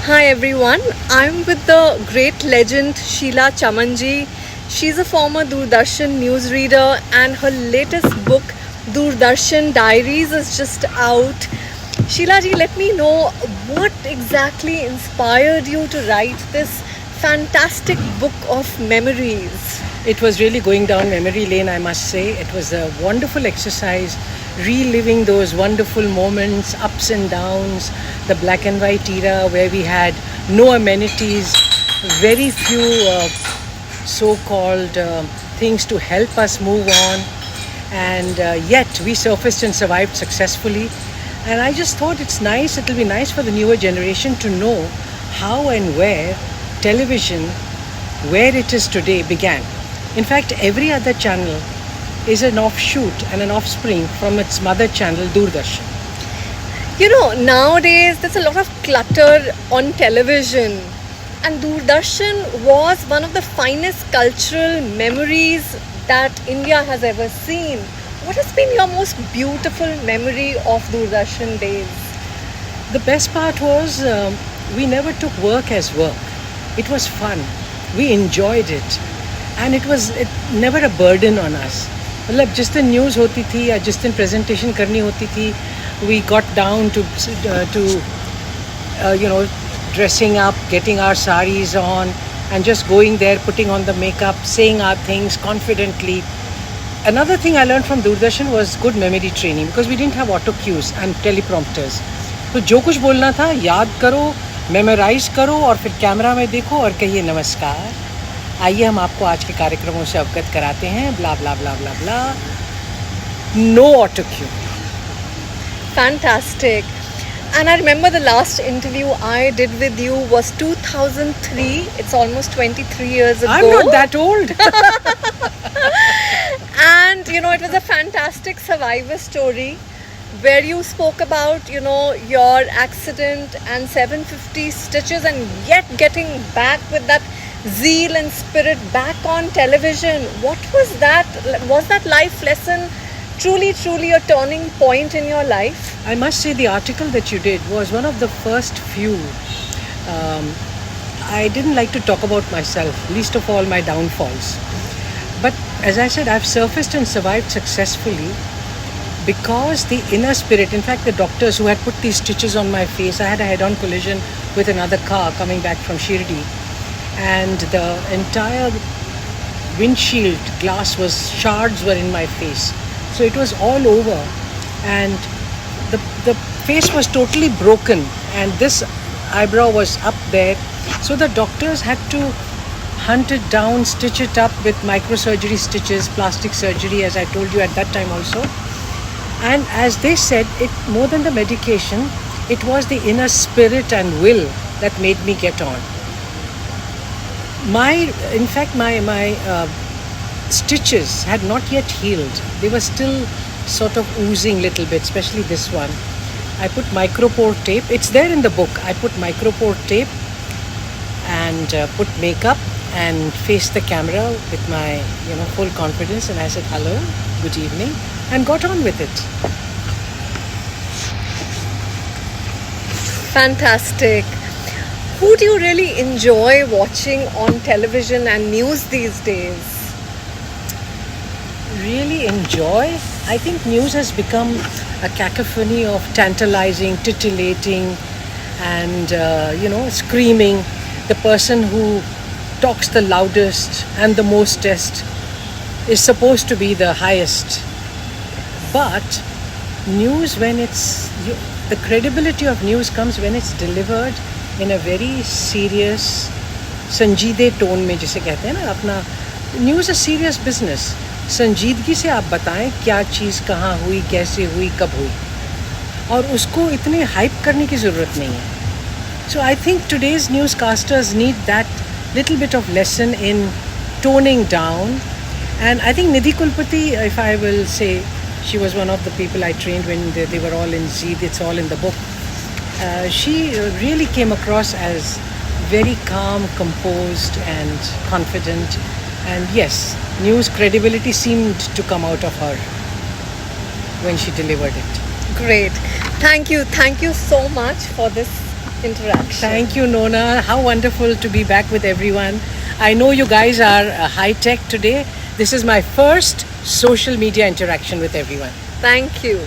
Hi everyone, I'm with the great legend Sheila Chamanji. She's a former Doordarshan newsreader and her latest book Doordarshan Diaries is just out. Sheila ji, let me know what exactly inspired you to write this fantastic book of memories. It was really going down memory lane, I must say. It was a wonderful exercise, reliving those wonderful moments, ups and downs, the black and white era where we had no amenities, very few so-called things to help us move on, and yet we surfaced and survived successfully. And I just thought it'll be nice for the newer generation to know how and where television, where it is today, began. In fact, every other channel is an offshoot and an offspring from its mother channel, Doordarshan. You know, nowadays there's a lot of clutter on television, and Doordarshan was one of the finest cultural memories that India has ever seen. What has been your most beautiful memory of Doordarshan days? The best part was we never took work as work. It was fun. We enjoyed it. And it never a burden on us. मतलब जिस दिन news होती थी या जिस दिन presentation करनी होती थी, we got down to dressing up, getting our saris on, and just going there, putting on the makeup, saying our things confidently. Another thing I learned from Doordarshan was good memory training, because we didn't have auto cues and teleprompters. तो जो कुछ बोलना था याद करो, memorise करो और फिर कैमरा में देखो और कहिए नमस्कार, आइए हम आपको आज के कार्यक्रमों से अवगत कराते हैं, ब्ला ब्ला ब्ला ब्ला ब्ला. No auto cue. Fantastic. And I remember the last interview I did with you was 2003. It's almost 23 years ago. I'm not that old. And you know, it was a fantastic survivor story where you spoke about, you know, your accident and 750 stitches and yet getting back with that zeal and spirit back on television. What was that? Was that life lesson truly a turning point in your life? I must say the article that you did was one of the first few. I didn't like to talk about myself, least of all my downfalls. But as I said, I've surfaced and survived successfully because the inner spirit, in fact the doctors who had put these stitches on my face, I had a head-on collision with another car coming back from Shirdi, and the entire windshield glass shards were in my face. So it was all over, and the face was totally broken, and this eyebrow was up there. So the doctors had to hunt it down, stitch it up with microsurgery stitches, plastic surgery, as I told you at that time also. And as they said, it more than the medication, it was the inner spirit and will that made me get on. My stitches had not yet healed. They were still sort of oozing little bit, especially this one. I put micropore tape. It's there in the book. I put micropore tape and put makeup and faced the camera with my full confidence, and I said hello, good evening, and got on with it. Fantastic. Who do you really enjoy watching on television and news these days? Really enjoy? I think news has become a cacophony of tantalizing, titillating, and screaming. The person who talks the loudest and the mostest is supposed to be the highest. But news, the credibility of news comes when it's delivered in a very serious, संजीदे tone में, जिसे कहते हैं ना, अपना news is serious business. संजीदगी से आप बताएं क्या चीज़ कहाँ हुई, कैसे हुई, कब हुई, और उसको इतने हाइप करने की ज़रूरत नहीं है. So I think today's newscasters need that little bit of lesson in toning down. And I think Nidhi Kulpati, if I will say, she was one of the people I trained when they were all in Zeed. It's all in the book. She really came across as very calm, composed and confident. And yes, news credibility seemed to come out of her when she delivered it. Great. Thank you so much for this interaction. Thank you, Nona. How wonderful to be back with everyone. I know you guys are high tech today. This is my first social media interaction with everyone. Thank you.